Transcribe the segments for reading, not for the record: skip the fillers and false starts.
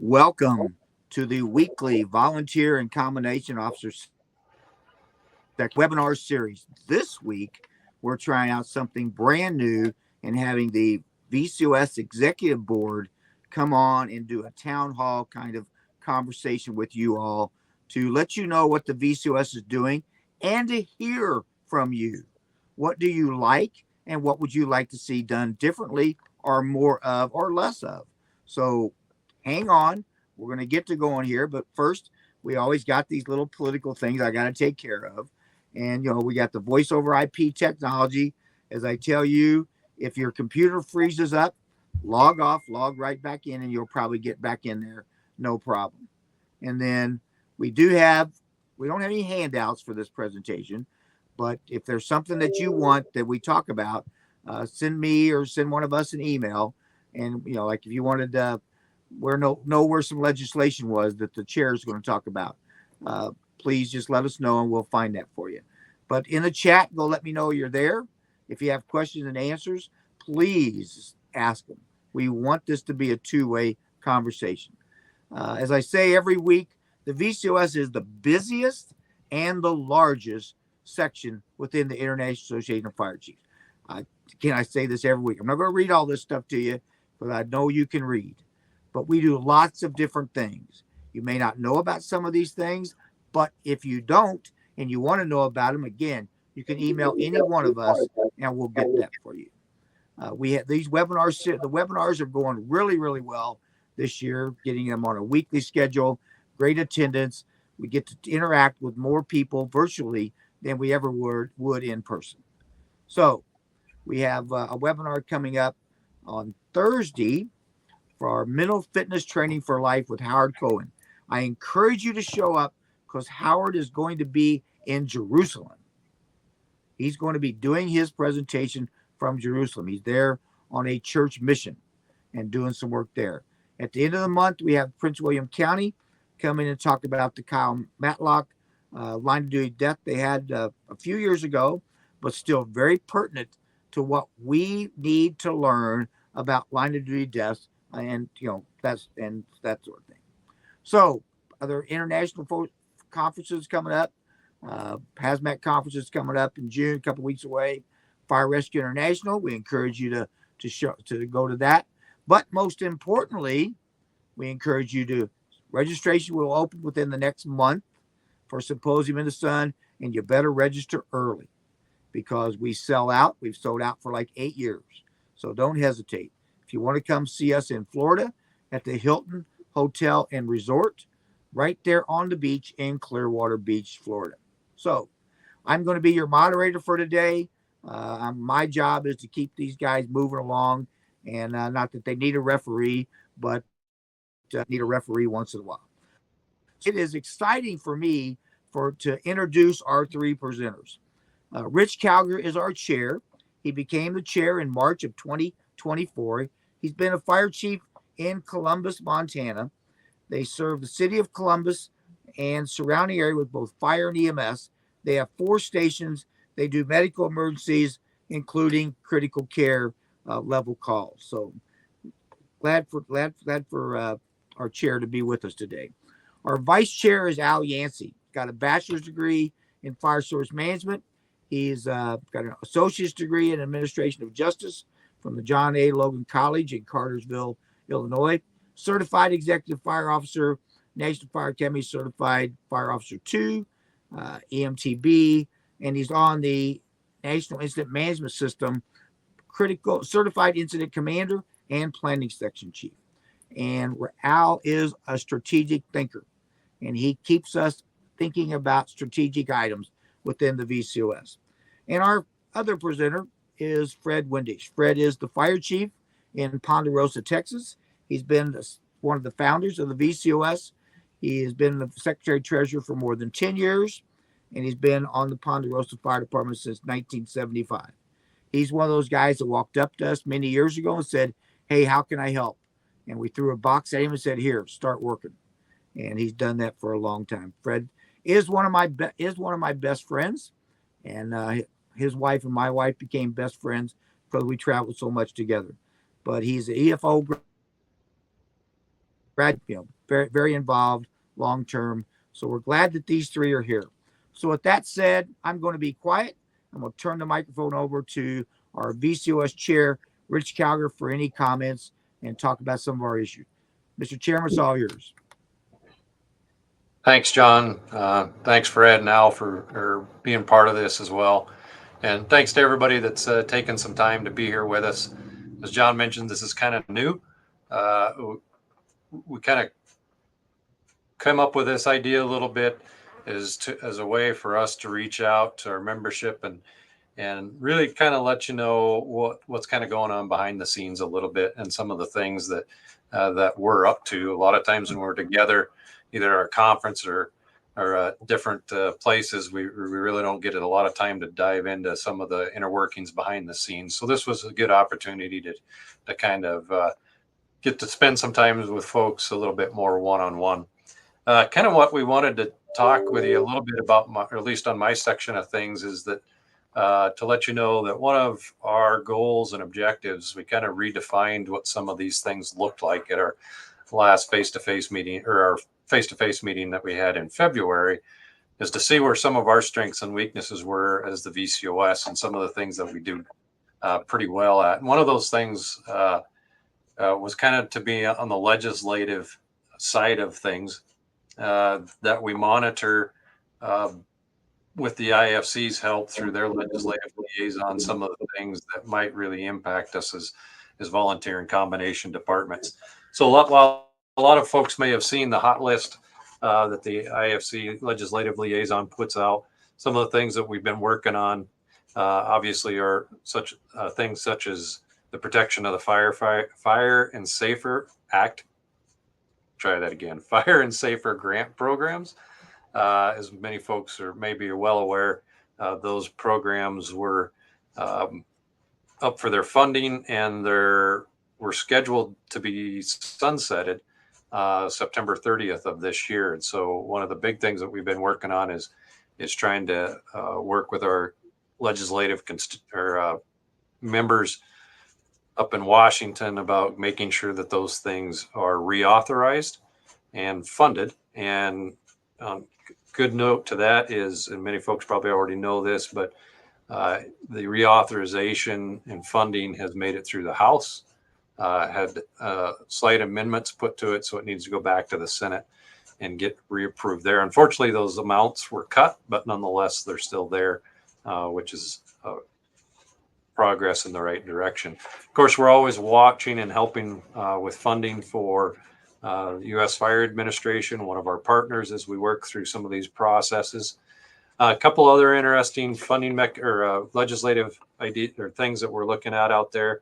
Welcome to the weekly Volunteer and Combination Officers webinar series. This week, we're trying out something brand new and having the VCOS Executive Board come on and do a town hall kind of conversation with you all to let you know what the VCOS is doing and to hear from you. What do you like and what would you like to see done differently or more of or less of? So hang on. We're going to get to going here, but first, we always got these little political things I got to take care of. And, we got the voice over IP technology. As I tell you, if your computer freezes up, log off, log right back in, and you'll probably get back in there. No problem. And then we don't have any handouts for this presentation, but if there's something that you want that we talk about, send me or send one of us an email. And, like if you wanted to where some legislation was that the chair is going to talk about, please just let us know and we'll find that for you. But in the chat, go let me know you're there. If you have questions and answers, please ask them. We want this to be a two-way conversation. As I say every week, the VCOS is the busiest and the largest section within the International Association of Fire Chiefs. I say this every week. I'm not going to read all this stuff to you, but I know you can read. But we do lots of different things. You may not know about some of these things, but if you don't and you want to know about them, again, you can email any one of us and we'll get that for you. We have these webinars. The webinars are going really, really well this year, getting them on a weekly schedule, great attendance. We get to interact with more people virtually than we ever would in person. So we have a webinar coming up on Thursday for our mental fitness training for life with Howard Cohen. I encourage you to show up because Howard is going to be in Jerusalem. He's going to be doing his presentation from Jerusalem. He's there on a church mission and doing some work there. At the end of the month, we have Prince William County come in and talk about the Kyle Matlock line of duty death they had a few years ago, but still very pertinent to what we need to learn about line of duty deaths and that sort of thing. So other international conferences coming up, hazmat conferences coming up in June, a couple weeks away. Fire Rescue International, we encourage you to go to that. But most importantly, we encourage you to registration will open within the next month for Symposium in the Sun, and you better register early because we sell out. We've sold out for like 8 years, so don't hesitate. If you want to come see us in Florida at the Hilton Hotel and Resort, right there on the beach in Clearwater Beach, Florida. So I'm going to be your moderator for today. My job is to keep these guys moving along, and not that they need a referee, but need a referee once in a while. So it is exciting for me to introduce our three presenters. Rich Calger is our chair. He became the chair in March of 2024. He's been a fire chief in Columbus, Montana. They serve the city of Columbus and surrounding area with both fire and EMS. They have 4 stations. They do medical emergencies, including critical care level calls. So glad for our chair to be with us today. Our vice chair is Al Yancey. Got a bachelor's degree in fire source management. He's got an associate's degree in administration of justice from the John A. Logan College in Cartersville, Illinois. Certified executive fire officer, National Fire Academy certified fire officer 2, EMTB, and he's on the National Incident Management System, critical certified incident commander and planning section chief. And Al is a strategic thinker, and he keeps us thinking about strategic items within the VCOS. And our other presenter is Fred Windisch. Fred is the fire chief in Ponderosa, Texas. He's been one of the founders of the VCOS. He has been the secretary treasurer for more than 10 years, and he's been on the Ponderosa Fire Department since 1975. He's one of those guys that walked up to us many years ago and said, "Hey, how can I help?" And we threw a box at him and said, "Here, start working." And he's done that for a long time. Fred is one of my best friends, and his wife and my wife became best friends because we traveled so much together. But he's an EFO Brad, very, very involved long term. So we're glad that these three are here. So with that said, I'm going to be quiet. I'm going to turn the microphone over to our VCOS chair, Rich Calgar, for any comments and talk about some of our issues. Mr. Chairman, it's all yours. Thanks, John. Thanks, Fred and Al, for being part of this as well. And thanks to everybody that's taken some time to be here with us. As John mentioned, this is kind of new. We kind of come up with this idea a little bit as a way for us to reach out to our membership and really kind of let you know what's kind of going on behind the scenes a little bit, and some of the things that we're up to. A lot of times when we're together, either at a conference or different places, we really don't get a lot of time to dive into some of the inner workings behind the scenes. So this was a good opportunity to kind of get to spend some time with folks a little bit more one-on-one. Kind of what we wanted to talk with you a little bit about, or at least on my section of things, is that to let you know that one of our goals and objectives, we kind of redefined what some of these things looked like at our last face-to-face meeting, or our face-to-face meeting that we had in February, is to see where some of our strengths and weaknesses were as the VCOS, and some of the things that we do pretty well at. And one of those things was kind of to be on the legislative side of things, that we monitor with the IAFC's help through their legislative liaison, some of the things that might really impact us as volunteer and combination departments. So while a lot of folks may have seen the hot list that the IAFC legislative liaison puts out, some of the things that we've been working on obviously are such things such as the protection of the Fire and Safer Act. Try that again. Fire and Safer Grant Programs. As many folks are maybe well aware, those programs were up for their funding, and were scheduled to be sunsetted September 30th of this year. And so one of the big things that we've been working on is trying to work with our legislative members up in Washington about making sure that those things are reauthorized and funded. And good note to that is, and many folks probably already know this, but the reauthorization and funding has made it through the House, had slight amendments put to it, so it needs to go back to the Senate and get reapproved there. Unfortunately, those amounts were cut, but nonetheless, they're still there, which is progress in the right direction. Of course, we're always watching and helping with funding for the U.S. Fire Administration, one of our partners, as we work through some of these processes. A couple other interesting funding legislative ideas or things that we're looking at out there.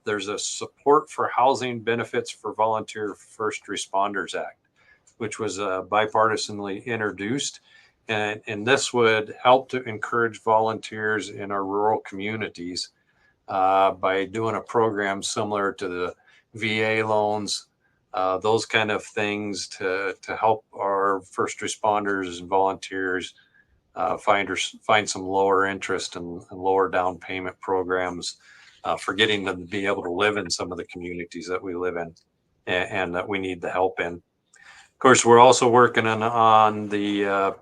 There's a support for housing benefits for volunteer first responders act, which was bipartisanly introduced. And this would help to encourage volunteers in our rural communities by doing a program similar to the VA loans, those kind of things to help our first responders and volunteers find some lower interest and lower down payment programs for getting them to be able to live in some of the communities that we live in and that we need the help in. Of course, we're also working on the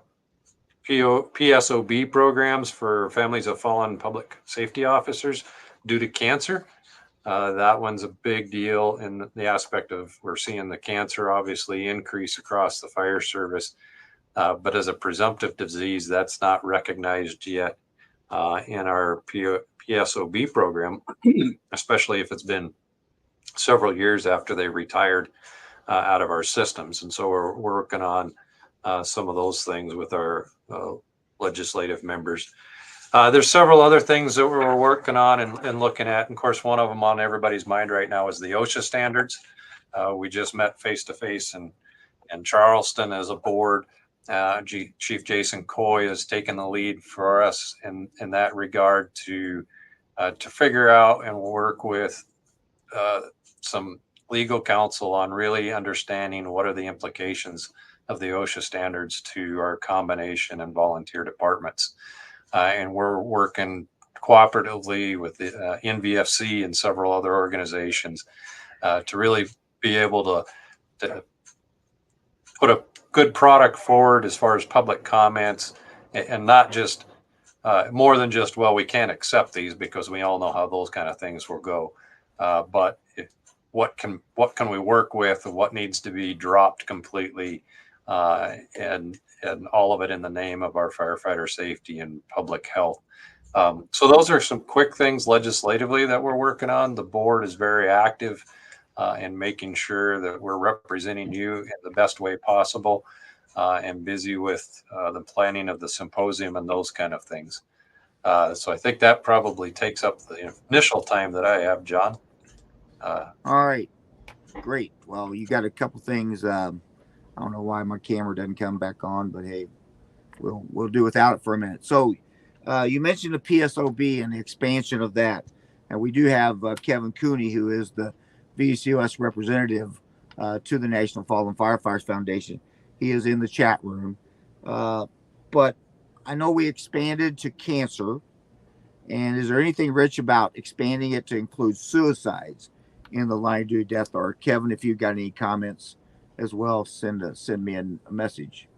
PSOB programs for families of fallen public safety officers due to cancer. That one's a big deal in the aspect of we're seeing the cancer obviously increase across the fire service, but as a presumptive disease, that's not recognized yet in our PSOB program, especially if it's been several years after they retired out of our systems. And so we're working on some of those things with our legislative members. There's several other things that we're working on and looking at. And of course, one of them on everybody's mind right now is the OSHA standards. We just met face-to-face in Charleston as a board. Chief Jason Coy has taken the lead for us in that regard to figure out and work with some legal counsel on really understanding what are the implications of the OSHA standards to our combination and volunteer departments. And we're working cooperatively with the NVFC and several other organizations to really be able to to put a good product forward as far as public comments, and not just more than just, well, we can't accept these, because we all know how those kind of things will go. But what can we work with, and what needs to be dropped completely, and all of it in the name of our firefighter safety and public health. So those are some quick things legislatively that we're working on. The board is very active in making sure that we're representing you in the best way possible, and busy with the planning of the symposium and those kind of things. So I think that probably takes up the initial time that I have, John. All right, great. Well, you got a couple things. I don't know why my camera doesn't come back on, but hey, we'll do without it for a minute. So you mentioned the PSOB and the expansion of that, and we do have Kevin Cooney, who is the VCOS representative to the National Fallen Firefighters Foundation. He is in the chat room, but I know we expanded to cancer. And is there anything, Rich, about expanding it to include suicides in the line of duty death? Or Kevin, if you've got any comments as well, send me a message.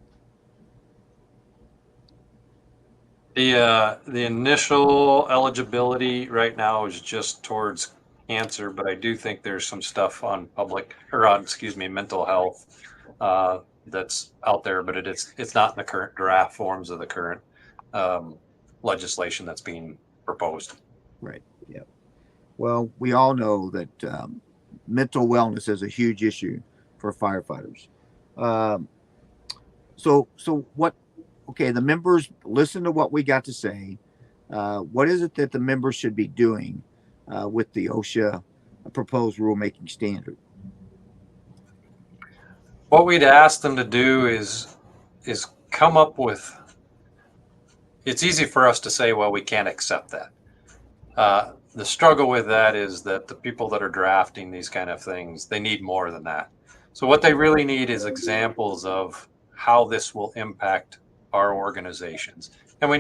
The initial eligibility right now is just towards cancer, but I do think there's some stuff on mental health that's out there, but it's not in the current draft forms of the current legislation that's being proposed. Right. Yeah. Well, we all know that mental wellness is a huge issue for firefighters. So what? Okay, the members listen to what we got to say. What is it that the members should be doing with the OSHA proposed rulemaking standard? What we'd ask them to do is come up with. It's easy for us to say, well, we can't accept that. The struggle with that is that the people that are drafting these kind of things, they need more than that. So what they really need is examples of how this will impact our organizations, and we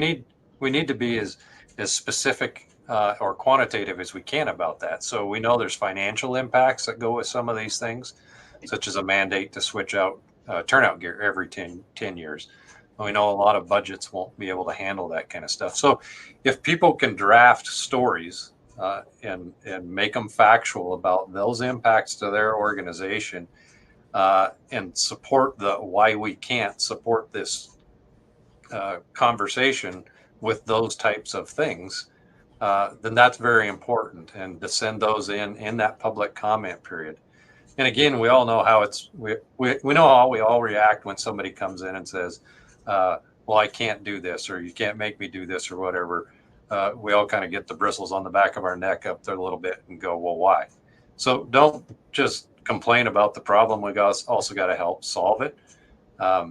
need to be as specific or quantitative as we can about that. So we know there's financial impacts that go with some of these things, such as a mandate to switch out turnout gear every 10 years. We know a lot of budgets won't be able to handle that kind of stuff. So if people can draft stories and make them factual about those impacts to their organization, and support the why we can't support this conversation with those types of things, then that's very important. And to send those in that public comment period. And again, we all know how we know how we all react when somebody comes in and says, well, I can't do this, or you can't make me do this, or whatever. We all kind of get the bristles on the back of our neck up there a little bit and go, well, why? So don't just complain about the problem. We also got to help solve it.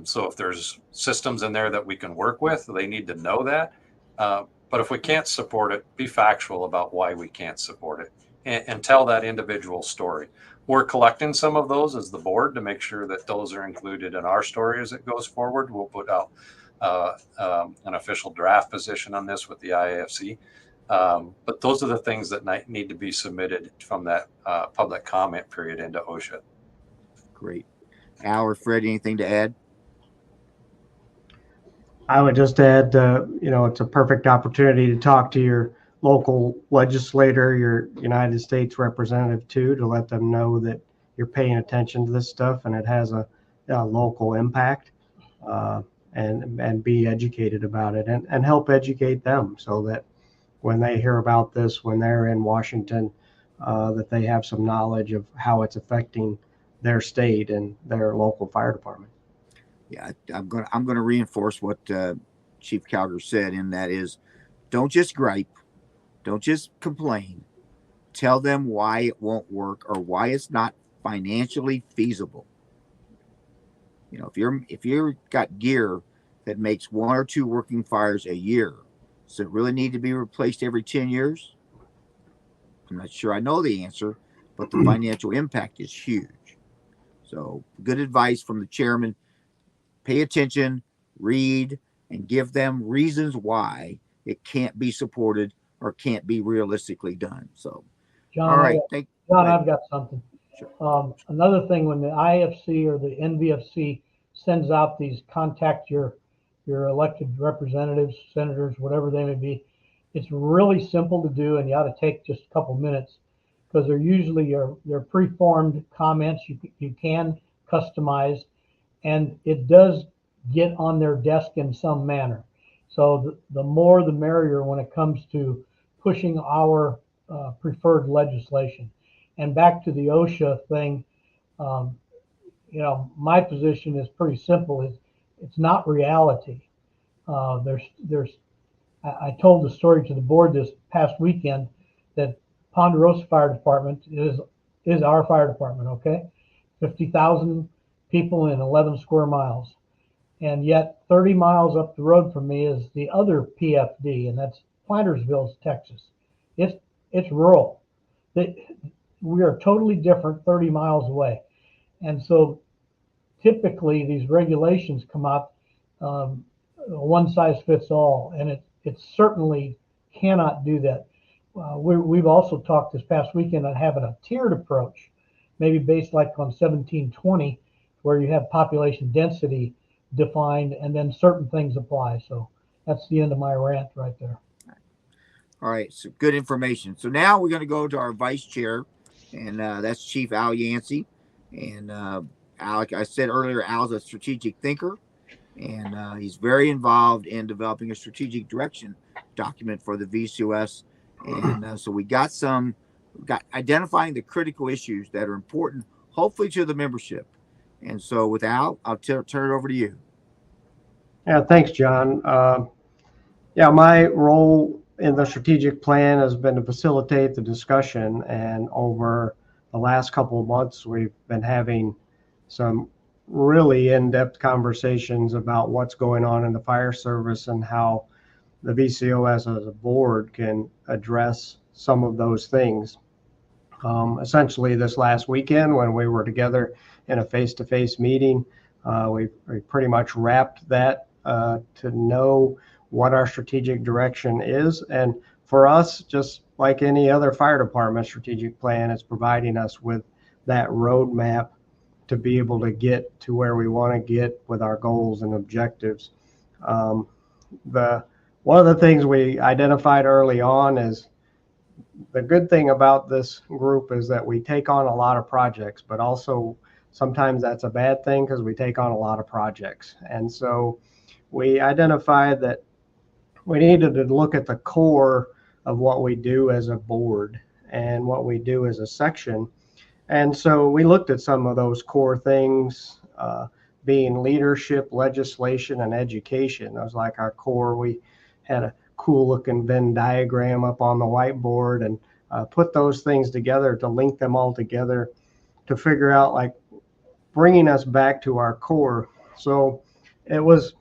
So if there's systems in there that we can work with, they need to know that. But if we can't support it, be factual about why we can't support it, and tell that individual story. We're collecting some of those as the board to make sure that those are included in our story as it goes forward. We'll put out an official draft position on this with the IAFC. But those are the things that need to be submitted from that public comment period into OSHA. Great. Al or Fred, anything to add? I would just add, it's a perfect opportunity to talk to your local legislator, your United States representative too, to let them know that you're paying attention to this stuff and it has a local impact, and be educated about it, and help educate them so that when they hear about this, when they're in Washington, that they have some knowledge of how it's affecting their state and their local fire department. Yeah, I'm gonna reinforce what Chief Calder said, and that is, don't just gripe, don't just complain. Tell them why it won't work or why it's not financially feasible. If you're got gear that makes 1 or 2 working fires a year, does it really need to be replaced every 10 years? I'm not sure I know the answer, but the financial impact is huge. So good advice from the chairman. Pay attention, read, and give them reasons why it can't be supported or can't be realistically done. So, John, all right. John, I've got something. Another thing, when the IAFC or the NVFC sends out these contact your elected representatives, senators, whatever they may be, it's really simple to do, and you ought to take just a couple minutes, because they're usually they're preformed comments you can customize, and it does get on their desk in some manner. So the more the merrier when it comes to pushing our preferred legislation. And back to the OSHA thing, my position is pretty simple. It's not reality. I told the story to the board this past weekend that Ponderosa Fire Department is our fire department, okay? 50,000 people in 11 square miles. And yet 30 miles up the road from me is the other PFD, and that's Plantersville, Texas. It's rural. We are totally different 30 miles away. And so typically these regulations come up, one size fits all, and it certainly cannot do that. We've also talked this past weekend on having a tiered approach, maybe based like on 1720, where you have population density defined and then certain things apply. So that's the end of my rant right there. All right, so good information. So now we're going to go to our vice chair, and that's Chief Al Yancey. And Al, like I said earlier, Al's a strategic thinker, and he's very involved in developing a strategic direction document for the VCOS. And so we got identifying the critical issues that are important, hopefully to the membership. And so with Al, I'll turn it over to you. Yeah, thanks, John. My role in the strategic plan has been to facilitate the discussion, and over the last couple of months, we've been having some really in-depth conversations about what's going on in the fire service and how the VCOS as a board can address some of those things. Essentially, this last weekend when we were together in a face-to-face meeting, we pretty much wrapped that to know what our strategic direction is. And for us, just like any other fire department strategic plan, it's providing us with that roadmap to be able to get to where we want to get with our goals and objectives. One of the things we identified early on is the good thing about this group is that we take on a lot of projects, but also sometimes that's a bad thing because we take on a lot of projects. And so we identified that we needed to look at the core of what we do as a board and what we do as a section. And so we looked at some of those core things, being leadership, legislation, and education. That was like our core. We had a cool looking Venn diagram up on the whiteboard and put those things together to link them all together to figure out like bringing us back to our core. So it was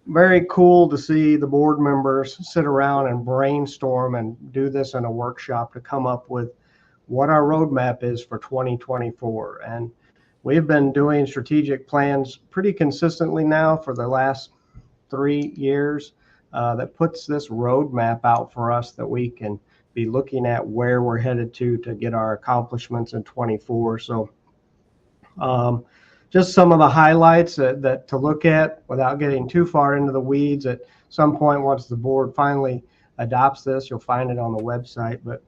very cool to see the board members sit around and brainstorm and do this in a workshop to come up with what our roadmap is for 2024. And we've been doing strategic plans pretty consistently now for the last 3 years. That puts this roadmap out for us that we can be looking at where we're headed to get our accomplishments in 24. So just some of the highlights that to look at without getting too far into the weeds. At some point, once the board finally adopts this, you'll find it on the website. But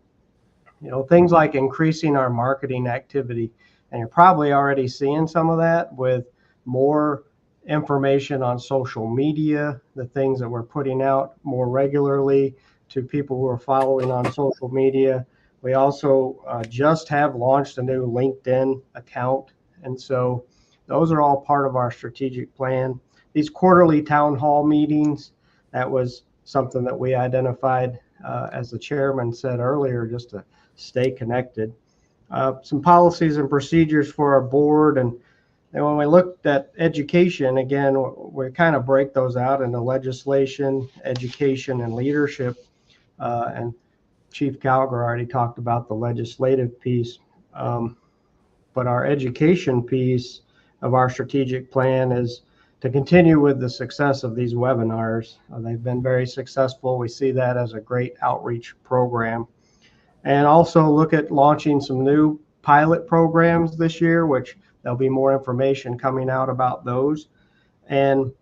things like increasing our marketing activity, and you're probably already seeing some of that with more information on social media, the things that we're putting out more regularly to people who are following on social media. We also just have launched a new LinkedIn account. And so those are all part of our strategic plan. These quarterly town hall meetings, that was something that we identified, as the chairman said earlier, just to stay connected. Some policies and procedures for our board. And when we looked at education, again, we kind of break those out into legislation, education, and leadership. And Chief Gallagher already talked about the legislative piece. But our education piece of our strategic plan is to continue with the success of these webinars. They've been very successful. We see that as a great outreach program. And also look at launching some new pilot programs this year, which there'll be more information coming out about those. And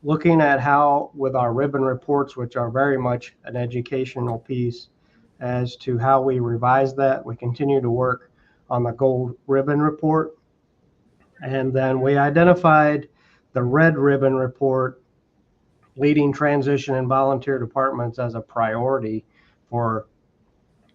looking at how, with our ribbon reports, which are very much an educational piece, as to how we revise that. We continue to work on the gold ribbon report. And then we identified the red ribbon report, leading transition and volunteer departments, as a priority for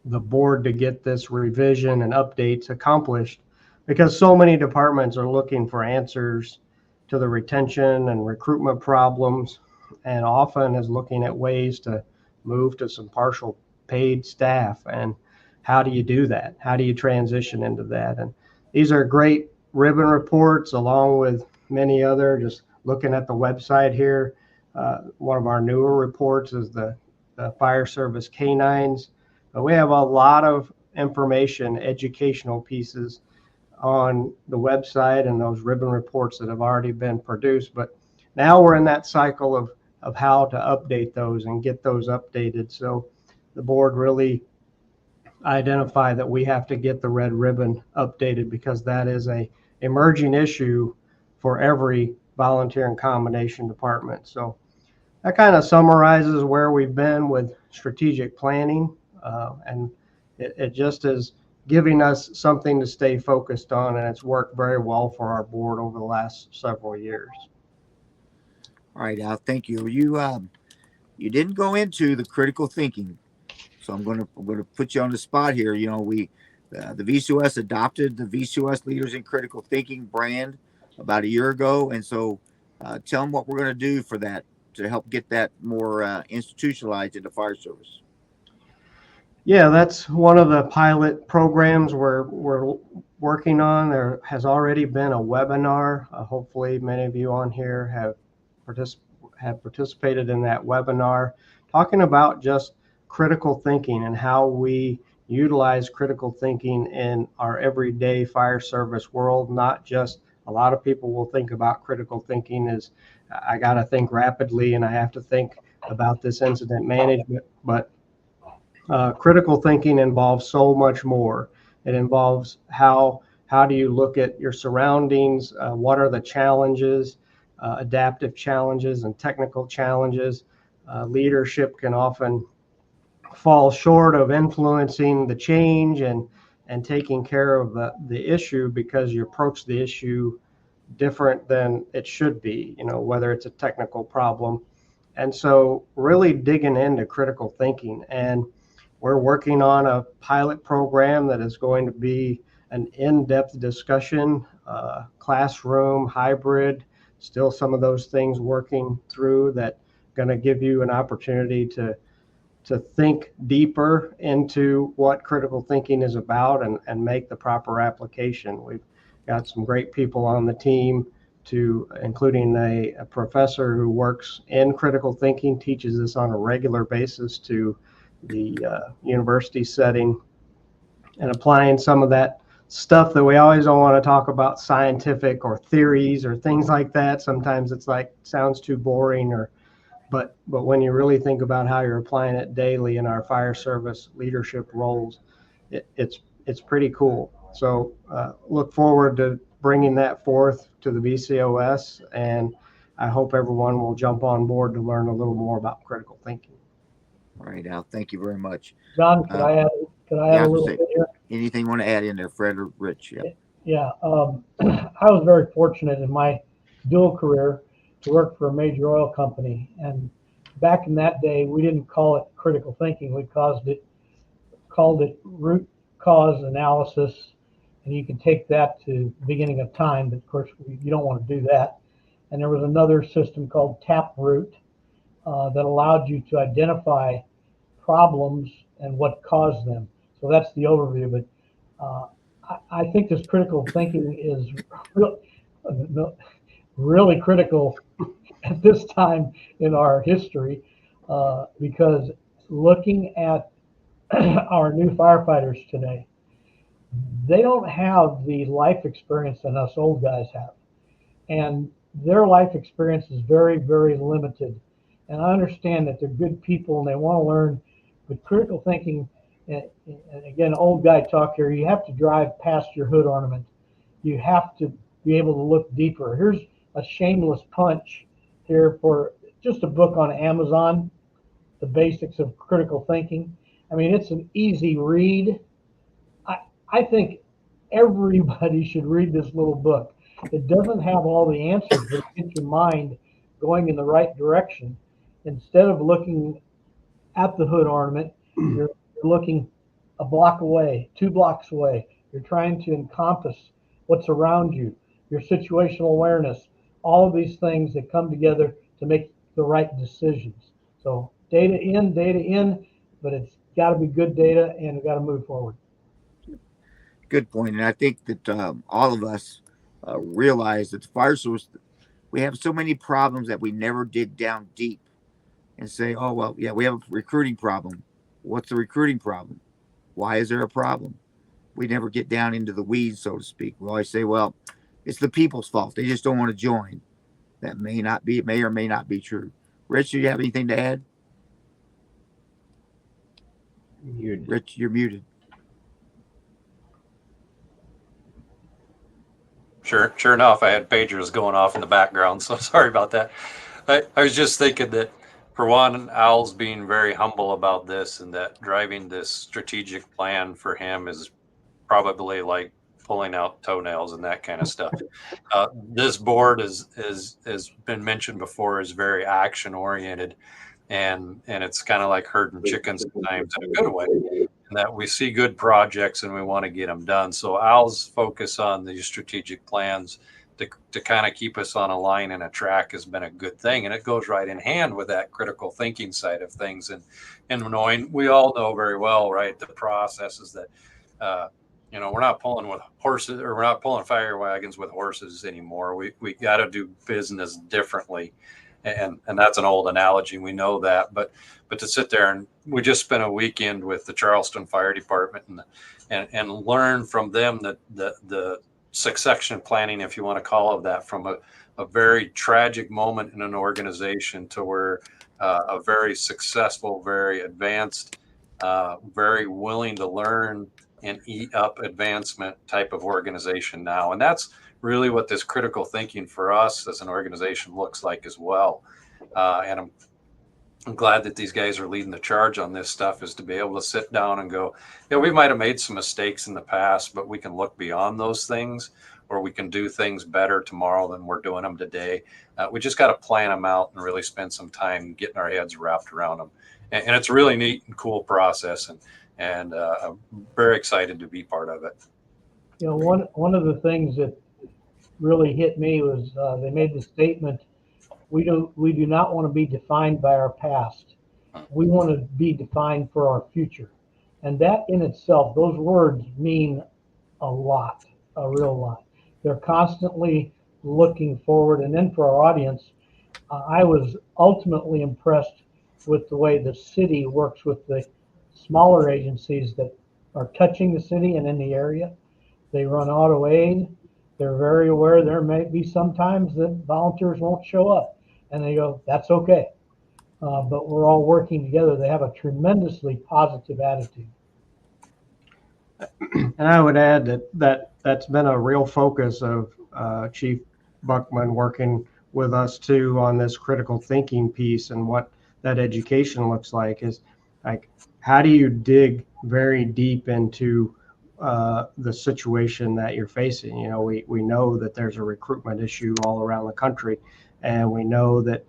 the board to get this revision and updates accomplished, because so many departments are looking for answers to the retention and recruitment problems, and often is looking at ways to move to some partial paid staff. And how do you do that? How do you transition into that? And these are great ribbon reports, along with many other. Just looking at the website here, one of our newer reports is the fire service canines. But we have a lot of information, educational pieces on the website, and those ribbon reports that have already been produced. But now we're in that cycle of how to update those and get those updated. So the board really identified that we have to get the red ribbon updated, because that is a emerging issue for every volunteer and combination department. So that kind of summarizes where we've been with strategic planning, and it just is giving us something to stay focused on, and it's worked very well for our board over the last several years. All right, Al, thank you. You didn't go into the critical thinking, so I'm going to put you on the spot here. You know, the VCOS adopted the VCOS Leaders in Critical Thinking brand about a year ago, and so tell them what we're going to do for that to help get that more institutionalized in the fire service. Yeah, that's one of the pilot programs we're working on. There has already been a webinar. Hopefully many of you on here have participated in that webinar, talking about just critical thinking and how we utilize critical thinking in our everyday fire service world. Not just, a lot of people will think about critical thinking as, I got to think rapidly and I have to think about this incident management, but critical thinking involves so much more. It involves how do you look at your surroundings, what are the challenges, adaptive challenges and technical challenges. Leadership can often fall short of influencing the change and taking care of the issue, because you approach the issue different than it should be, you know, whether it's a technical problem. And so really digging into critical thinking, and we're working on a pilot program that is going to be an in-depth discussion, classroom, hybrid, still some of those things working through, that going to give you an opportunity to think deeper into what critical thinking is about and make the proper application. We've got some great people on the team, including a professor who works in critical thinking, teaches this on a regular basis to the university setting, and applying some of that stuff that we always don't want to talk about, scientific or theories or things like that. Sometimes it's like, sounds too boring, but when you really think about how you're applying it daily in our fire service leadership roles, it's pretty cool. So look forward to bringing that forth to the VCOS, and I hope everyone will jump on board to learn a little more about critical thinking. All right, Al, thank you very much. John, could I add a little bit here? Anything you want to add in there, Fred or Rich? Yeah. Yeah, I was very fortunate in my dual career to work for a major oil company, and back in that day, we didn't call it critical thinking. We called it root cause analysis, and you can take that to the beginning of time, but of course you don't want to do that. And there was another system called Taproot that allowed you to identify problems and what caused them. So that's the overview. But I think this critical thinking is really critical at this time in our history, because looking at our new firefighters today, they don't have the life experience that us old guys have. And their life experience is very, very limited. And I understand that they're good people and they want to learn, but critical thinking and again, old guy talk here, you have to drive past your hood ornament. You have to be able to look deeper. Here's a shameless punch here for just a book on Amazon, The Basics of Critical Thinking. I mean, it's an easy read. I think everybody should read this little book. It doesn't have all the answers, but it gets your mind going in the right direction. Instead of looking at the hood ornament, you're looking a block away, 2 blocks away. You're trying to encompass what's around you, your situational awareness, all of these things that come together to make the right decisions. So data in, but it's got to be good data, and we've got to move forward. Good point. And I think that all of us realize that the fire service, we have so many problems that we never dig down deep and say, oh, well, yeah, we have a recruiting problem. What's the recruiting problem? Why is there a problem? We never get down into the weeds, so to speak. We always say, well, it's the people's fault. They just don't want to join. That may or may not be true. Rich, do you have anything to add? Rich, you're muted. Sure enough, I had pagers going off in the background, so sorry about that. I was just thinking that, for one, Al's being very humble about this, and that driving this strategic plan for him is probably like pulling out toenails and that kind of stuff. This board has been mentioned before, is very action oriented, and it's kind of like herding chickens sometimes in a good way. That we see good projects and we want to get them done. So Al's focus on these strategic plans to kind of keep us on a line and a track has been a good thing. And it goes right in hand with that critical thinking side of things. And knowing, we all know very well, right, the processes that, we're not pulling with horses, or we're not pulling fire wagons with horses anymore. We got to do business differently. And that's an old analogy. We know that, but to sit there, and we just spent a weekend with the Charleston Fire Department and learn from them that the succession planning, if you want to call it that, from a very tragic moment in an organization to where a very successful, very advanced, very willing to learn and eat up advancement type of organization now. And that's really what this critical thinking for us as an organization looks like as well. And I'm glad that these guys are leading the charge on this stuff, is to be able to sit down and go, yeah, we might have made some mistakes in the past, but we can look beyond those things, or we can do things better tomorrow than we're doing them today. We just got to plan them out and really spend some time getting our heads wrapped around them. And it's a really neat and cool process. And I'm very excited to be part of it. You know, one of the things that really hit me was they made the statement, we do not want to be defined by our past. We want to be defined for our future. And that in itself, those words mean a lot, a real lot. They're constantly looking forward. And then for our audience, I was ultimately impressed with the way the city works with the smaller agencies that are touching the city and in the area. They run auto aid. They're very aware there may be sometimes that volunteers won't show up, and they go, that's okay. But we're all working together. They have a tremendously positive attitude. And I would add that's been a real focus of Chief Buckman working with us too on this critical thinking piece, and what that education looks like is like, how do you dig very deep into the situation that you're facing? You know, we know that there's a recruitment issue all around the country, and we know that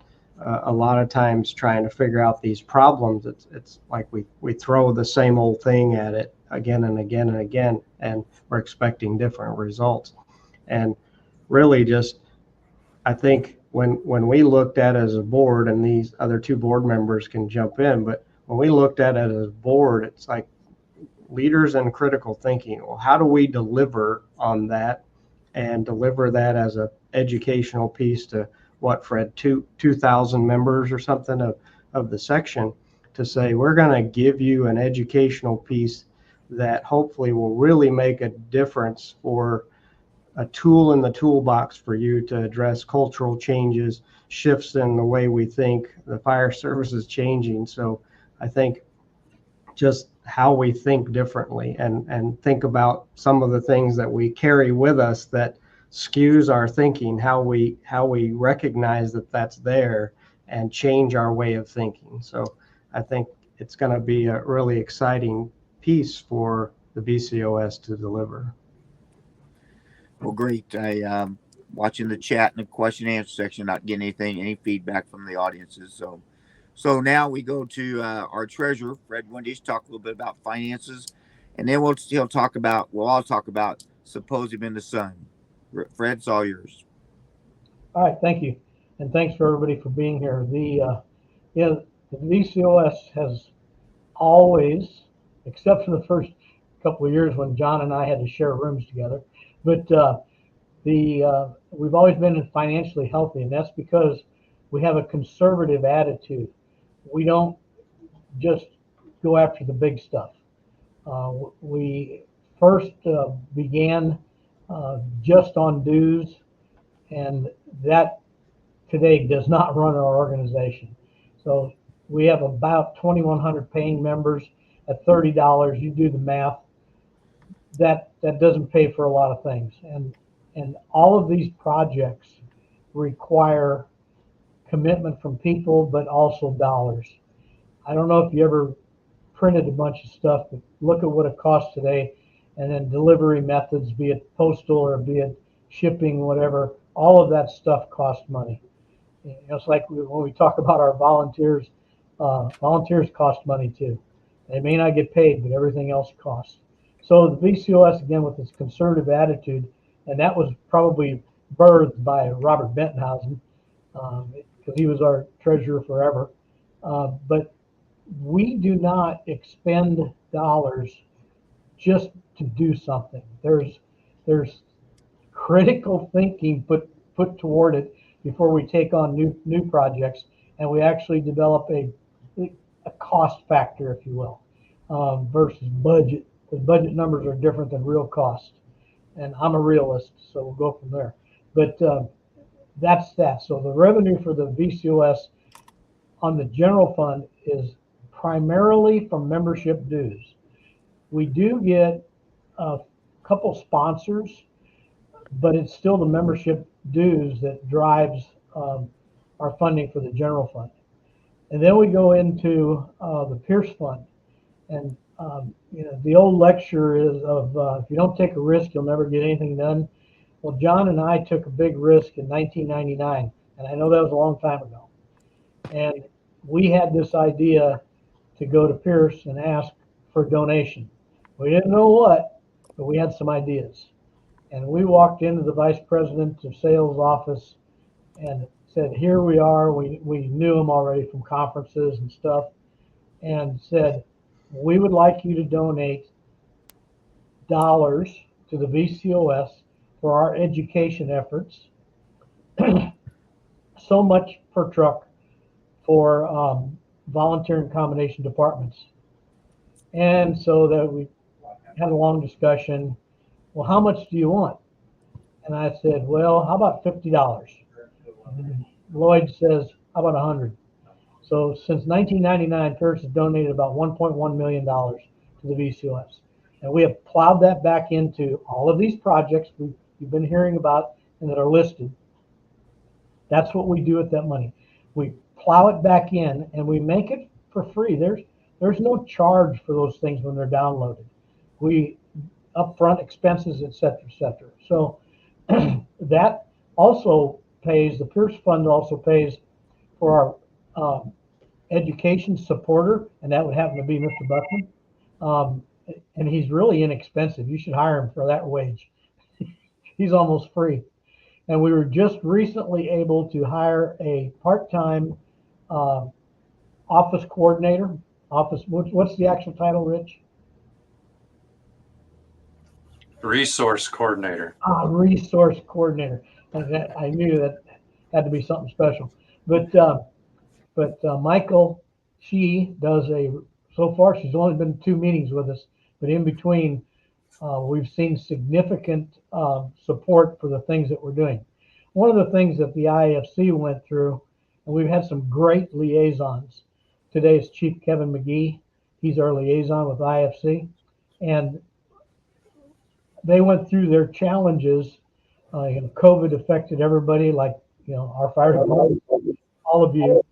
a lot of times trying to figure out these problems, it's like we throw the same old thing at it again and again and again, and we're expecting different results. And really, just I think when we looked at it as a board, and these other two board members can jump in, but when we looked at it as a board, it's like leaders and critical thinking. Well, how do we deliver on that, and deliver that as a educational piece to what, Fred, 2,000 members or something of the section, to say, we're going to give you an educational piece that hopefully will really make a difference, for a tool in the toolbox for you to address cultural changes, shifts in the way we think. The fire service is changing. So I think just how we think differently and think about some of the things that we carry with us that skews our thinking, how we recognize that that's there and change our way of thinking. So I think it's going to be a really exciting piece for the VCOS to deliver. Well, great. I watching the chat and the question and answer section, not getting any feedback from the audiences. So now we go to our treasurer, Fred Wendish, talk a little bit about finances, and then we'll all talk about Symposium in the Sun. Fred, it's all yours. All right, thank you, and thanks for everybody for being here. The VCOS has always, except for the first couple of years when John and I had to share rooms together, but we've always been financially healthy, and that's because we have a conservative attitude. We don't just go after the big stuff. We first began just on dues, and that today does not run our organization. So we have about 2,100 paying members at $30. You do the math. That doesn't pay for a lot of things, and all of these projects require commitment from people, but also dollars. I don't know if you ever printed a bunch of stuff, but look at what it costs today, and then delivery methods, be it postal or be it shipping, whatever, all of that stuff costs money. It's like when we talk about our volunteers, volunteers cost money too. They may not get paid, but everything else costs. So the VCOS, again, with its conservative attitude, and that was probably birthed by Robert Bentenhausen, because he was our treasurer forever. But we do not expend dollars just to do something. There's critical thinking put toward it before we take on new projects, and we actually develop a cost factor, if you will, versus budget. The budget numbers are different than real cost, and I'm a realist, so we'll go from there. But that's that. So the revenue for the VCOS on the general fund is primarily from membership dues. We do get a couple sponsors, but it's still the membership dues that drives our funding for the general fund. And then we go into the Pierce Fund. And the old lecture is of if you don't take a risk, you'll never get anything done. Well, John and I took a big risk in 1999, and I know that was a long time ago. And we had this idea to go to Pierce and ask for a donation. We didn't know what, but we had some ideas. And we walked into the vice president of sales office and said, here we are. We knew him already from conferences and stuff, and said, we would like you to donate dollars to the VCOS for our education efforts. So much per truck for volunteer and combination departments. And so that we had a long discussion. Well, how much do you want? And I said, well, how about $50? And Lloyd says, how about 100? So since 1999, Pierce has donated about $1.1 million to the VCOS. And we have plowed that back into all of these projects you've been hearing about and that are listed. That's what we do with that money. We plow it back in and we make it for free. There's no charge for those things when they're downloaded. We upfront expenses, et cetera, et cetera. So that also pays, the Pierce Fund also pays for our education supporter, and that would happen to be Mr. Buckman. And he's really inexpensive. You should hire him for that wage. He's almost free. And we were just recently able to hire a part-time office coordinator. What's the actual title, Rich? Resource coordinator. Resource coordinator. I knew that had to be something special. But Michael, she does so far she's only been 2 meetings with us, but in between we've seen significant support for the things that we're doing. One of the things that the IAFC went through, and we've had some great liaisons. Today is Chief Kevin McGee. He's our liaison with IFC, and they went through their challenges. COVID affected everybody, like our fire department, all of you,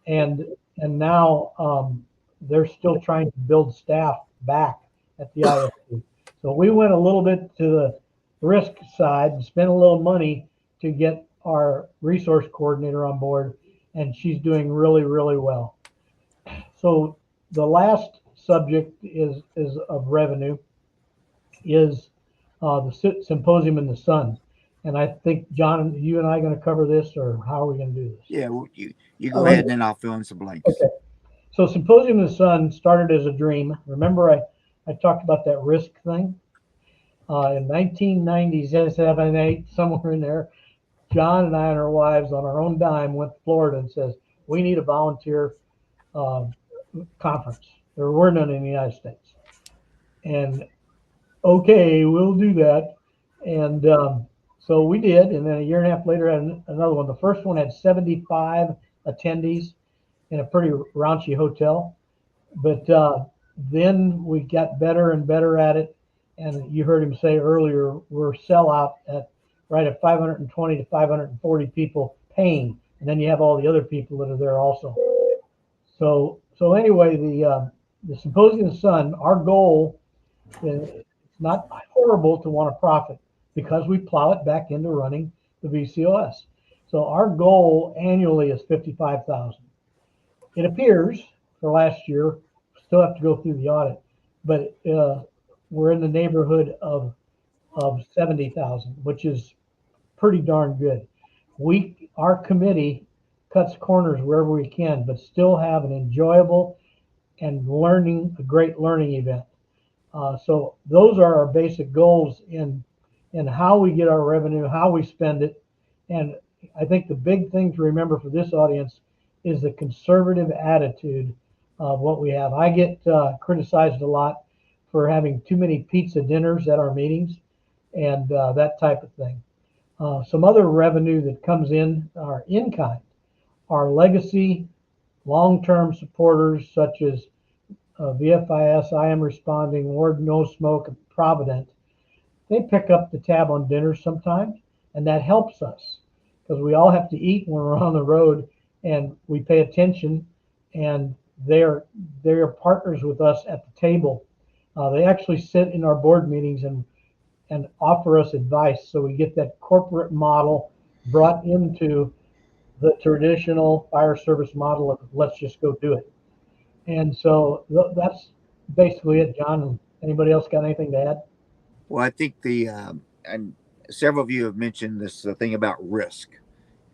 and now they're still trying to build staff back at the IFC. So we went a little bit to the risk side and spent a little money to get our resource coordinator on board, and she's doing really, really well. So the last subject is of revenue is the symposium in the sun. And I think, John, you and I are going to cover this, or how are we going to do this? Yeah, well, you go ahead and then I'll fill in some blanks. Okay. So Symposium in the Sun started as a dream. Remember, I talked about that risk thing? In 1997, 8, somewhere in there, John and I and our wives on our own dime went to Florida and says, we need a volunteer conference. There were none in the United States. And okay, we'll do that. And so we did. And then a year and a half later, had another one. The first one had 75 attendees in a pretty raunchy hotel. But then we got better and better at it. And you heard him say earlier, we're sellout at 520 to 540 people paying. And then you have all the other people that are there also. So anyway, the Symposium in the Sun, our goal is not horrible to want to profit because we plow it back into running the VCOS. So our goal annually is $55,000. It appears for last year, still have to go through the audit, but we're in the neighborhood of 70,000, which is pretty darn good. Our committee cuts corners wherever we can, but still have an enjoyable and a great learning event. So those are our basic goals in how we get our revenue, how we spend it. And I think the big thing to remember for this audience is the conservative attitude of what we have. I get criticized a lot for having too many pizza dinners at our meetings and that type of thing. Some other revenue that comes in are in-kind. Our legacy long-term supporters such as VFIS, I Am Responding, Ward No Smoke, and Provident, they pick up the tab on dinners sometimes, and that helps us because we all have to eat when we're on the road, and we pay attention, and they're partners with us at the table. They actually sit in our board meetings and offer us advice, so we get that corporate model brought into the traditional fire service model of let's just go do it. And so that's basically it, John. Anybody else got anything to add? Well, I think and several of you have mentioned this thing about risk.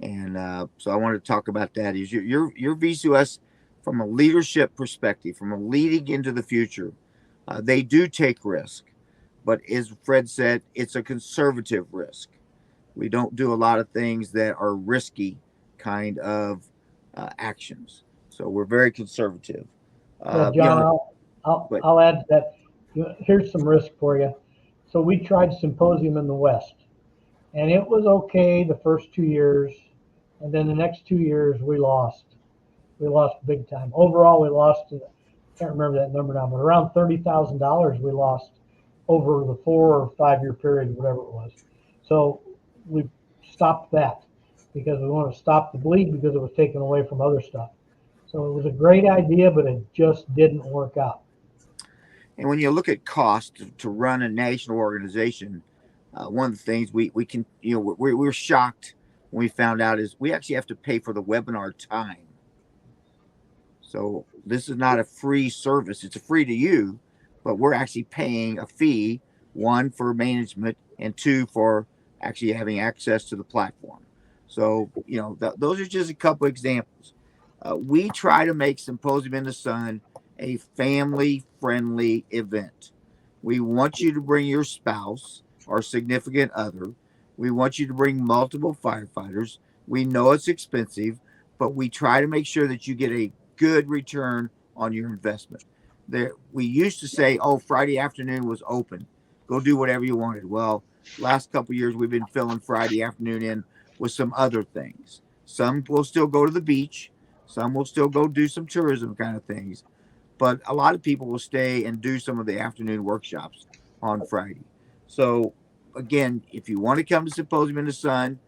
And so I wanted to talk about that. Is your VCOS from a leadership perspective, from a leading into the future, they do take risk. But as Fred said, it's a conservative risk. We don't do a lot of things that are risky kind of actions. So we're very conservative. Well, John, I'll add to that. Here's some risk for you. So we tried Symposium in the West, and it was okay the first 2 years, and then the next 2 years we lost. We lost big time. Overall, we lost, I can't remember that number now, but around $30,000 we lost over the 4 or 5 year period, whatever it was. So we stopped that because we want to stop the bleed because it was taken away from other stuff. So it was a great idea, but it just didn't work out. And when you look at cost to run a national organization, one of the things we can, we're shocked when we found out is we actually have to pay for the webinar time. So this is not a free service. It's a free to you, but we're actually paying a fee, 1 for management and 2 for actually having access to the platform. So, those are just a couple examples. We try to make Symposium in the Sun a family-friendly event. We want you to bring your spouse or significant other. We want you to bring multiple firefighters. We know it's expensive, but we try to make sure that you get a good return on your investment. We used to say, Friday afternoon was open. Go do whatever you wanted. Well, last couple of years, we've been filling Friday afternoon in with some other things. Some will still go to the beach. Some will still go do some tourism kind of things. but a lot of people will stay and do some of the afternoon workshops on Friday. So again, if you want to come to Symposium in the Sun,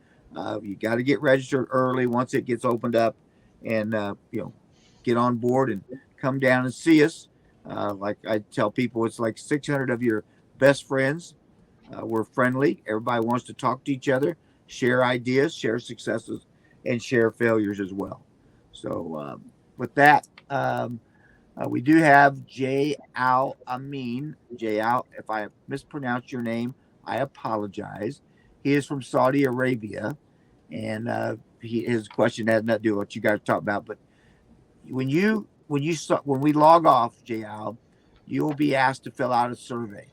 you got to get registered early once it gets opened up, and get on board and come down and see us. Like I tell people, it's like 600 of your best friends. We're friendly. Everybody wants to talk to each other, share ideas, share successes, and share failures as well. So with that, we do have Jay Al Amin. Jay Al, if I mispronounced your name, I apologize. He is from Saudi Arabia, and his question has nothing to do with what you guys talk about. But when we log off, Jay Al, you will be asked to fill out a survey,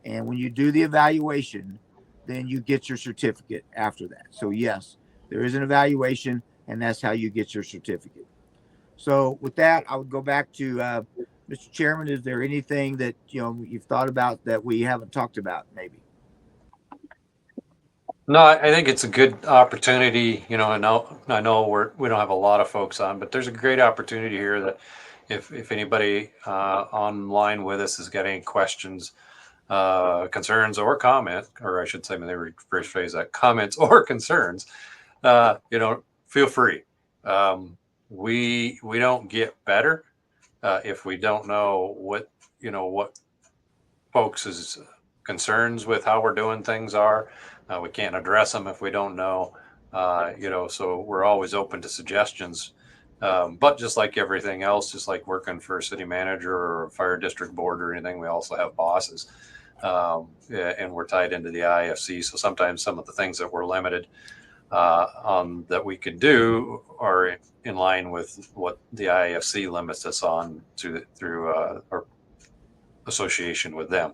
and when you do the evaluation, then you get your certificate after that. So yes, there is an evaluation, and that's how you get your certificate. So with that, I would go back to Mr. Chairman. Is there anything that you've thought about that we haven't talked about? Maybe. No, I think it's a good opportunity. I know we don't have a lot of folks on, but there's a great opportunity here that if anybody online with us has got any questions, concerns, or comment, or I should say, let me rephrase that: comments or concerns, feel free. We don't get better if we don't know what folks' concerns with how we're doing things are. We can't address them if we don't know, so we're always open to suggestions. But just like everything else, just like working for a city manager or a fire district board or anything, we also have bosses, and we're tied into the IAFC. So sometimes some of the things that we're limited on that we could do are in line with what the IAFC limits us on through our association with them.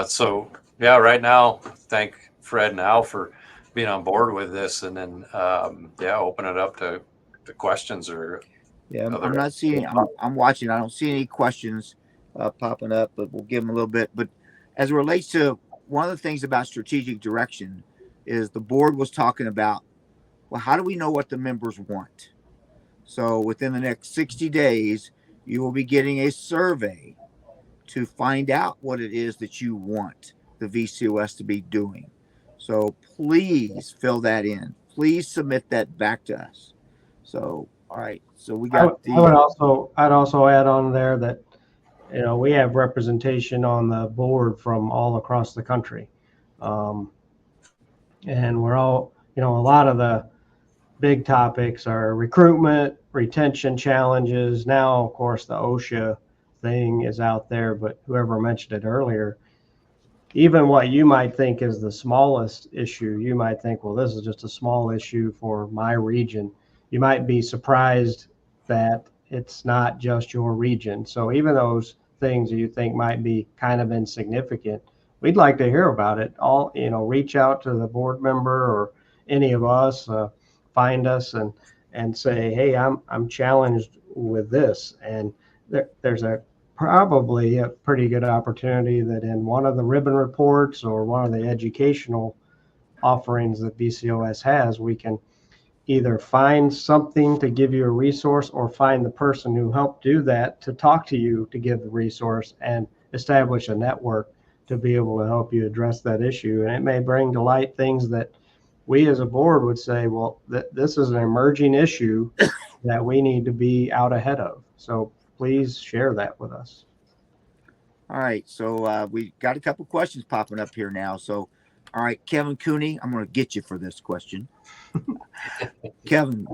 So yeah, right now, thank Fred and Al for being on board with this, and then open it up to questions or. Yeah, I'm not seeing. I'm watching. I don't see any questions popping up, but we'll give them a little bit. But as it relates to one of the things about strategic direction is the board was talking about, well, how do we know what the members want? So within the next 60 days, you will be getting a survey to find out what it is that you want the VCOS to be doing. So please fill that in. Please submit that back to us. So, all right. So we got I'd also add on there that, we have representation on the board from all across the country. And we're all, a lot of the big topics are recruitment, retention challenges. Now, of course, the OSHA thing is out there, but whoever mentioned it earlier, even what you might think is the smallest issue, you might think, well, this is just a small issue for my region. You might be surprised that it's not just your region. So even those things that you think might be kind of insignificant, we'd like to hear about it. Reach out to the board member or any of us, find us and say, hey, I'm challenged with this. And there's probably a pretty good opportunity that in one of the ribbon reports or one of the educational offerings that VCOS has, we can either find something to give you a resource or find the person who helped do that to talk to you to give the resource and establish a network to be able to help you address that issue. And it may bring to light things that we as a board would say, well, this is an emerging issue that we need to be out ahead of. So please share that with us. All right. So we got a couple questions popping up here now. So, all right, Kevin Cooney, I'm going to get you for this question. Kevin,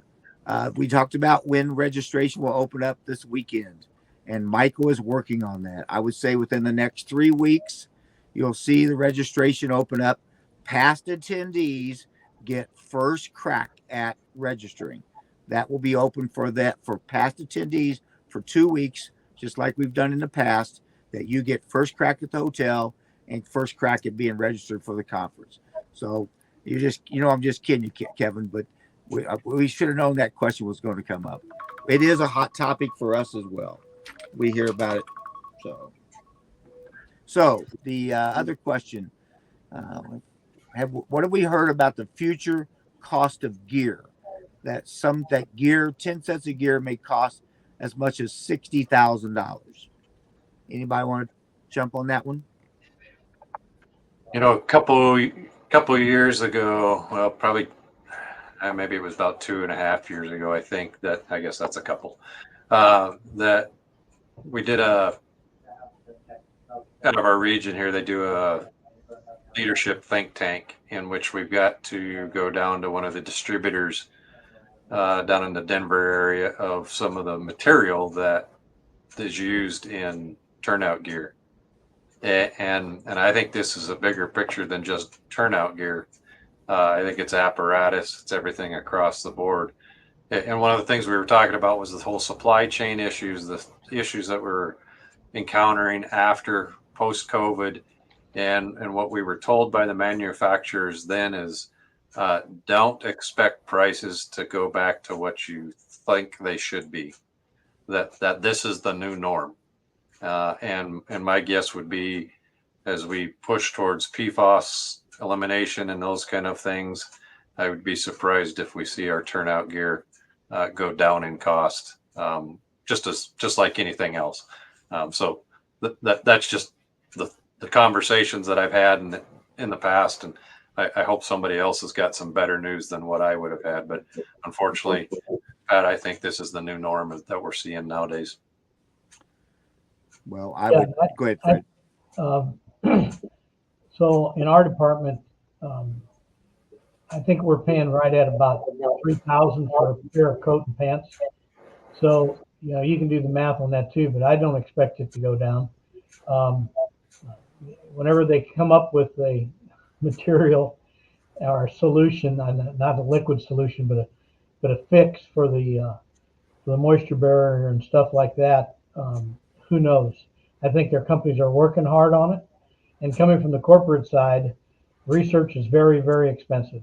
we talked about when registration will open up this weekend, and Michael is working on that. I would say within the next 3 weeks, you'll see the registration open up. Past attendees get first crack at registering. That will be open for past attendees for 2 weeks, just like we've done in the past, that you get first crack at the hotel and first crack at being registered for the conference. So I'm just kidding you, Kevin, but we should have known that question was going to come up. It is a hot topic for us as well. We hear about it. So the other question, what have we heard about the future cost of gear? That gear, 10 sets of gear may cost as much as $60,000. Anybody want to jump on that one? You know, a couple years ago, well, probably maybe it was about 2.5 years ago. I guess that's a couple. That we did out of our region here. They do a leadership think tank in which we've got to go down to one of the distributors down in the Denver area of some of the material that is used in turnout gear. And I think this is a bigger picture than just turnout gear. I think it's apparatus, it's everything across the board. And one of the things we were talking about was the whole supply chain issues, the issues that we're encountering after post-COVID. And what we were told by the manufacturers then is don't expect prices to go back to what you think they should be, that this is the new norm. And my guess would be, as we push towards PFAS elimination and those kind of things, I would be surprised if we see our turnout gear go down in cost, just like anything else. So that's just the conversations that I've had in the past, and I hope somebody else has got some better news than what I would have had. But unfortunately, Pat, I think this is the new norm that we're seeing nowadays. Well, I would go ahead, Fred. So in our department, I think we're paying right at about $3,000 for a pair of coat and pants. So, you know, you can do the math on that too, but I don't expect it to go down. Whenever they come up with a material or a solution, not a liquid solution, but a fix for the moisture barrier and stuff like that, who knows? I think their companies are working hard on it. And coming from the corporate side, research is very, very expensive.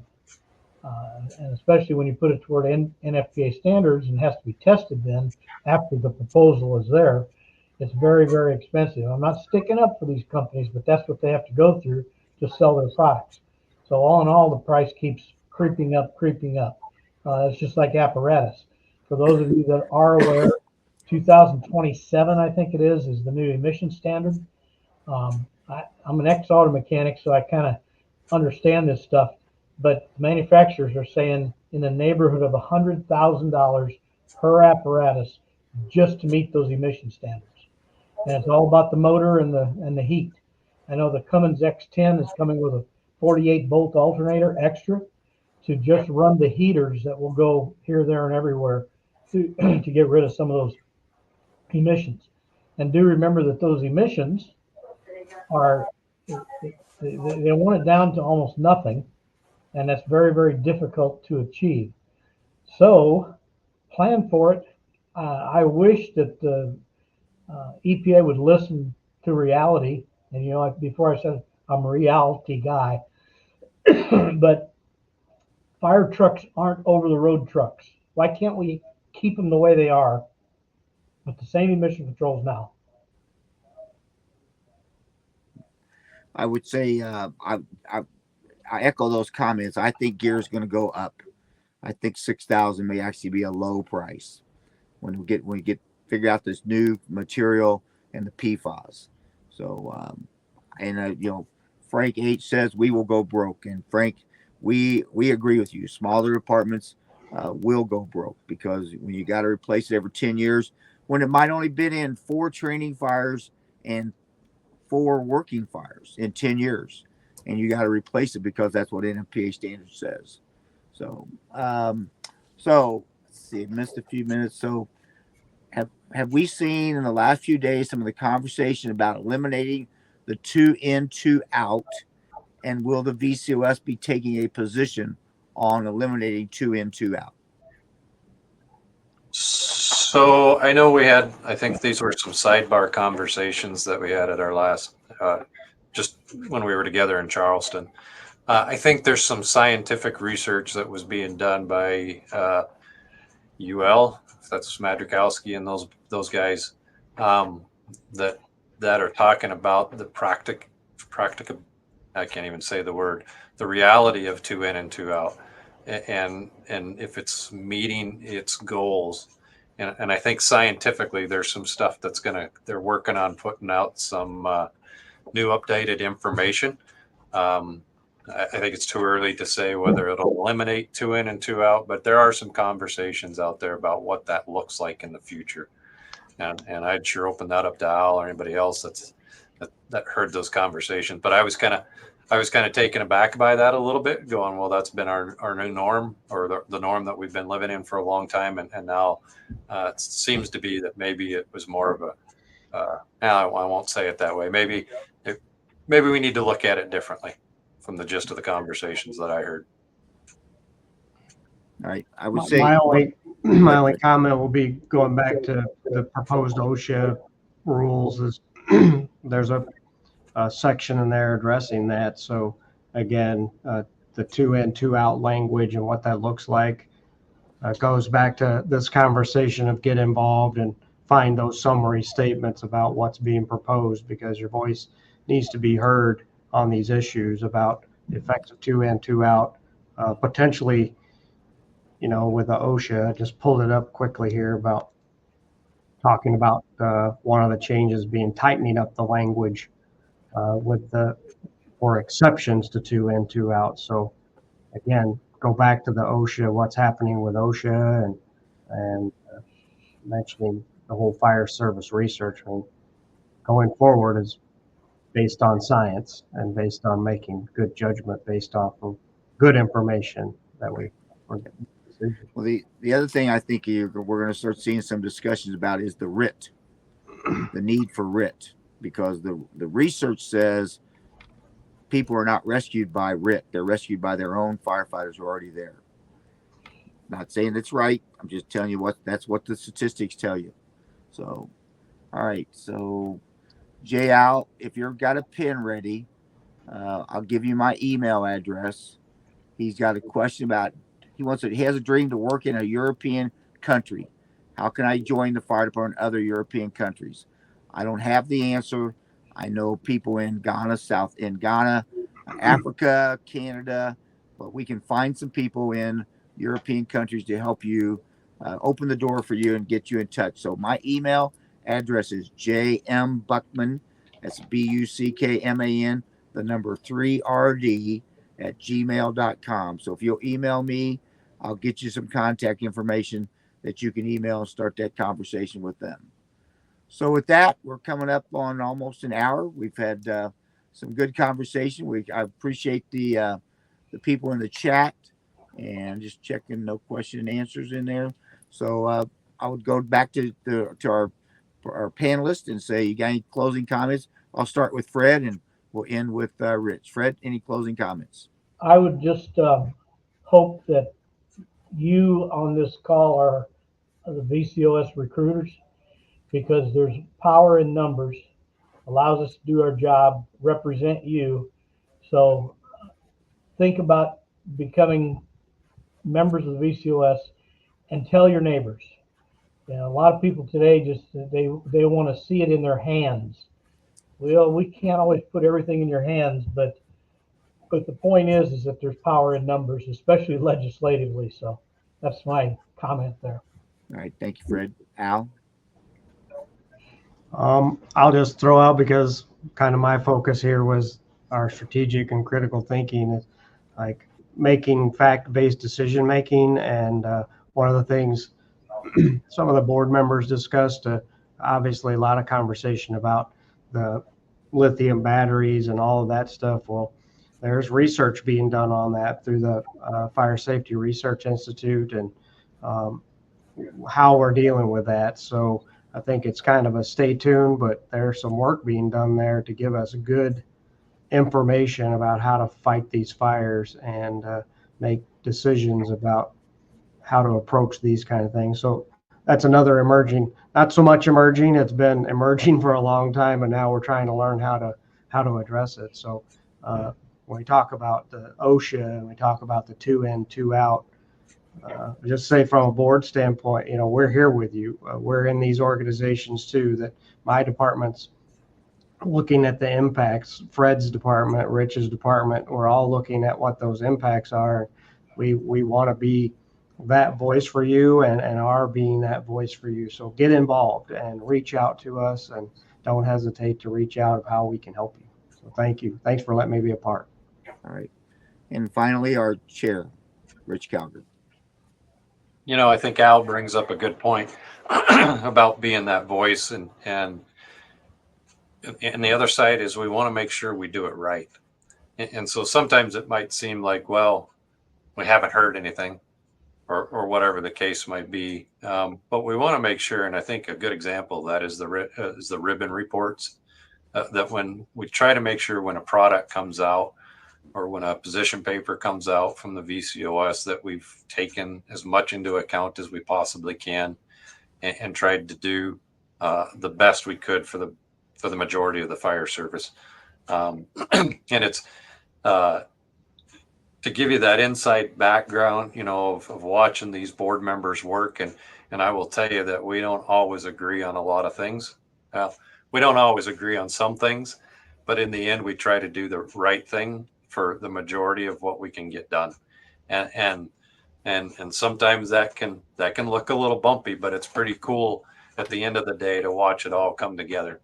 And especially when you put it toward NFPA standards and has to be tested then after the proposal is there, it's very, very expensive. I'm not sticking up for these companies, but that's what they have to go through to sell their products. So all in all, the price keeps creeping up. It's just like apparatus. For those of you that are aware, 2027, I think it is the new emission standard. I'm an ex-auto mechanic, so I kind of understand this stuff. But manufacturers are saying in the neighborhood of $100,000 per apparatus just to meet those emission standards. And it's all about the motor and the heat. I know the Cummins X10 is coming with a 48-volt alternator extra to just run the heaters that will go here, there, and everywhere to get rid of some of those emissions. And do remember that those emissions are, they want it down to almost nothing, and that's very, very difficult to achieve. So plan for it. I wish that the EPA would listen to reality. And, you know, like before I said, I'm a reality guy, but fire trucks aren't over the road trucks. Why can't we keep them the way they are with the same emission controls now? I would say I echo those comments. I think gear is going to go up. I think 6,000 may actually be a low price when we get figure out this new material and the PFAS. So you know, Frank H says we will go broke, and Frank, we agree with you. Smaller departments will go broke because when you got to replace it every 10 years, when it might only been in 4 training fires and 4 working fires in 10 years, and you got to replace it because that's what NFPA standard says. So, so let's see, I missed a few minutes. So have we seen in the last few days some of the conversation about eliminating the 2 in, 2 out, and will the VCOS be taking a position on eliminating 2 in, 2 out? So I know I think these were some sidebar conversations that we had at our last, just when we were together in Charleston. I think there's some scientific research that was being done by UL, that's Madrikowski and those guys, that are talking about the I can't even say the word, the reality of 2 in and 2 out, and if it's meeting its goals. and I think scientifically there's some stuff they're working on putting out some new updated information. I think it's too early to say whether it'll eliminate 2 in and 2 out, but there are some conversations out there about what that looks like in the future. And I'd sure open that up to Al or anybody else that heard those conversations. But I was kind of taken aback by that a little bit, going, well, that's been our new norm, or the norm that we've been living in for a long time, and now it seems to be that maybe it was more of a I won't say it that way. Maybe we need to look at it differently from the gist of the conversations that I heard. All right, I would say my only comment will be going back to the proposed OSHA rules. Is there's a section in there addressing that. So again, the 2 in, 2 out language and what that looks like goes back to this conversation of get involved and find those summary statements about what's being proposed, because your voice needs to be heard on these issues about the effects of 2 in, 2 out, potentially, with the OSHA. I just pulled it up quickly here about talking about one of the changes being tightening up the language for exceptions to 2 in, 2 out. So again, go back to the OSHA, what's happening with OSHA, and mentioning the whole fire service research. I mean, going forward is based on science and based on making good judgment based off of good information that we're getting. Well, the other thing I think we're going to start seeing some discussions about is the RIT, the need for RIT, because the research says people are not rescued by RIT. They're rescued by their own firefighters who are already there. Not saying it's right. I'm just telling you that's what the statistics tell you. So, all right. So, Jay Al, if you've got a pen ready, I'll give you my email address. He's got a question about, he has a dream to work in a European country. How can I join the fire department in other European countries? I don't have the answer. I know people in Ghana, Africa, Canada, but we can find some people in European countries to help you, open the door for you and get you in touch. So my email address is jmbuckman, that's BUCKMAN, the number 3RD @gmail.com. So if you'll email me, I'll get you some contact information that you can email and start that conversation with them. So with that, we're coming up on almost an hour. We've had some good conversation. I appreciate the people in the chat, and just checking no question and answers in there. So I would go back to our panelists and say, you got any closing comments? I'll start with Fred and we'll end with Rich. Fred, any closing comments? I would just hope that you on this call are the VCOS recruiters, because there's power in numbers, allows us to do our job, represent you. So think about becoming members of the VCOS and tell your neighbors. A lot of people today they want to see it in their hands. Well, we can't always put everything in your hands, but the point is that there's power in numbers, especially legislatively. So that's my comment there. All right. Thank you, Fred. Al? I'll just throw out, because kind of my focus here was our strategic and critical thinking, like making fact-based decision making. And one of the things some of the board members discussed, obviously a lot of conversation about the lithium batteries and all of that stuff. Well, there's research being done on that through the Fire Safety Research Institute, and how we're dealing with that. So I think it's kind of a stay tuned, but there's some work being done there to give us good information about how to fight these fires and make decisions about how to approach these kind of things. So that's another emerging, not so much emerging, it's been emerging for a long time, and now we're trying to learn how to address it. So when we talk about the OSHA and we talk about the 2 in, 2 out, just say from a board standpoint, we're here with you. We're in these organizations too, that my department's looking at the impacts, Fred's department, Rich's department, we're all looking at what those impacts are. We want to be that voice for you and are being that voice for you. So get involved and reach out to us, and don't hesitate to reach out of how we can help you. So thank you. Thanks for letting me be a part. All right. And finally, our chair, Rich Calgary. You know, I think Al brings up a good point about being that voice, and the other side is we want to make sure we do it right. And so sometimes it might seem like, well, we haven't heard anything, or whatever the case might be. But we want to make sure, and I think a good example of that is the ribbon reports, that when we try to make sure when a product comes out or when a position paper comes out from the VCOS that we've taken as much into account as we possibly can, and tried to do the best we could for the majority of the fire service. And it's to give you that inside background, you know, of watching these board members work. And I will tell you that we don't always agree on a lot of things. We don't always agree on some things, but in the end, we try to do the right thing for the majority of what we can get done. And sometimes that can look a little bumpy, but it's pretty cool at the end of the day to watch it all come together.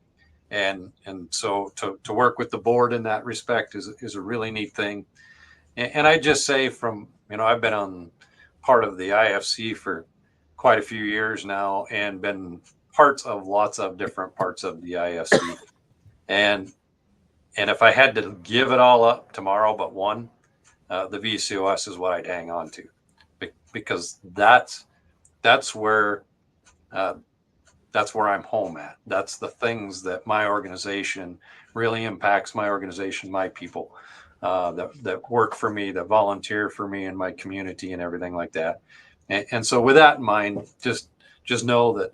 And so to work with the board in that respect is a really neat thing. And I just say from, you know, I've been on part of the IAFC for quite a few years now and been parts of lots of different parts of the IAFC. And if I had to give it all up tomorrow but one, the VCOS is what I'd hang on to, because that's where I'm home at. That's the things that my organization really impacts my organization, my people. That work for me, that volunteer for me in my community and everything like that. And so with that in mind, just know that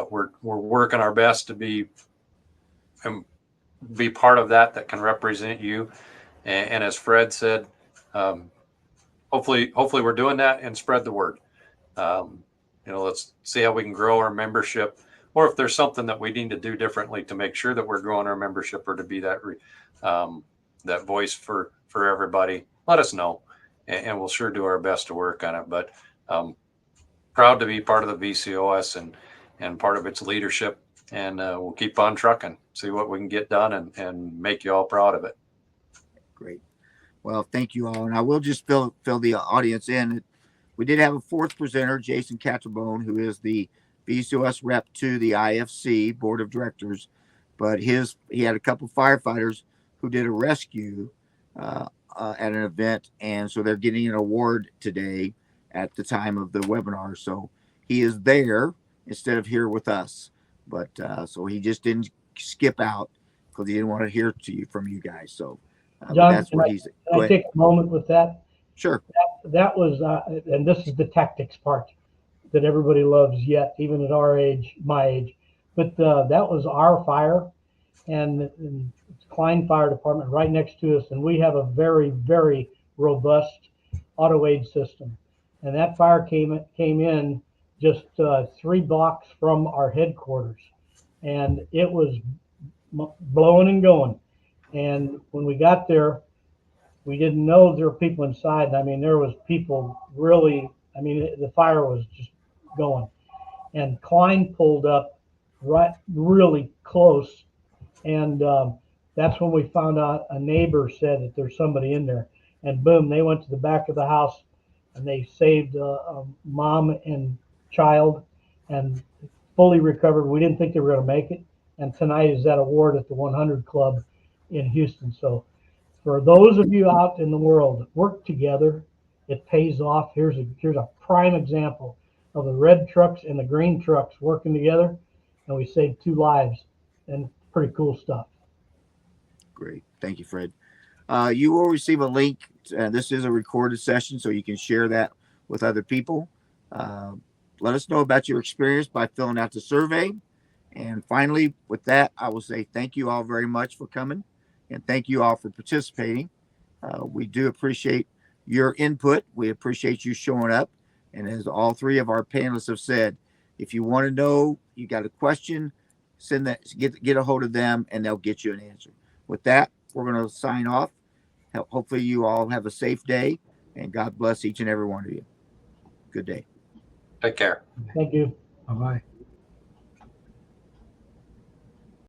we're working our best to be part of that can represent you. And as Fred said, hopefully we're doing that and spread the word. You know, let's see how we can grow our membership, or if there's something that we need to do differently to make sure that we're growing our membership or to be that that voice for everybody, let us know, and we'll sure do our best to work on it. But proud to be part of the VCOS and part of its leadership, and we'll keep on trucking, see what we can get done, and make you all proud of it. Great. Well, thank you all. And I will just fill the audience in. We did have a fourth presenter, Jason Catterbone, who is the VCOS rep to the IFC Board of Directors, but he had a couple firefighters who did a rescue at an event, and so they're getting an award today at the time of the webinar. So he is there instead of here with us, but so he just didn't skip out because he didn't want to hear from you guys. So John, that's where he's. Can I take a moment with that? Sure. That was, and this is the tactics part that everybody loves yet, even at our age, my age. But that was our fire, and it's Klein Fire Department right next to us, and we have a very, very robust auto aid system. And that fire came in just 3 blocks from our headquarters, and it was blowing and going. And when we got there, we didn't know there were people inside. I mean, there was people really, I mean, the fire was just going. And Klein pulled up right really close. And that's when we found out a neighbor said that there's somebody in there. And boom, they went to the back of the house and they saved a mom and child and fully recovered. We didn't think they were going to make it. And tonight is that award at the 100 Club in Houston. So for those of you out in the world, work together. It pays off. Here's a prime example of the red trucks and the green trucks working together, and we saved 2 lives, and pretty cool stuff. Great. Thank you, Fred. You will receive a link. This is a recorded session, so you can share that with other people. Let us know about your experience by filling out the survey. And finally, with that, I will say thank you all very much for coming, and thank you all for participating. We do appreciate your input. We appreciate you showing up. And as all 3 of our panelists have said, if you want to know, you got a question, send that, get a hold of them, and they'll get you an answer. With that, we're going to sign off. Hopefully you all have a safe day, and God bless each and every one of you. Good day. Take care. Thank you. Bye-bye.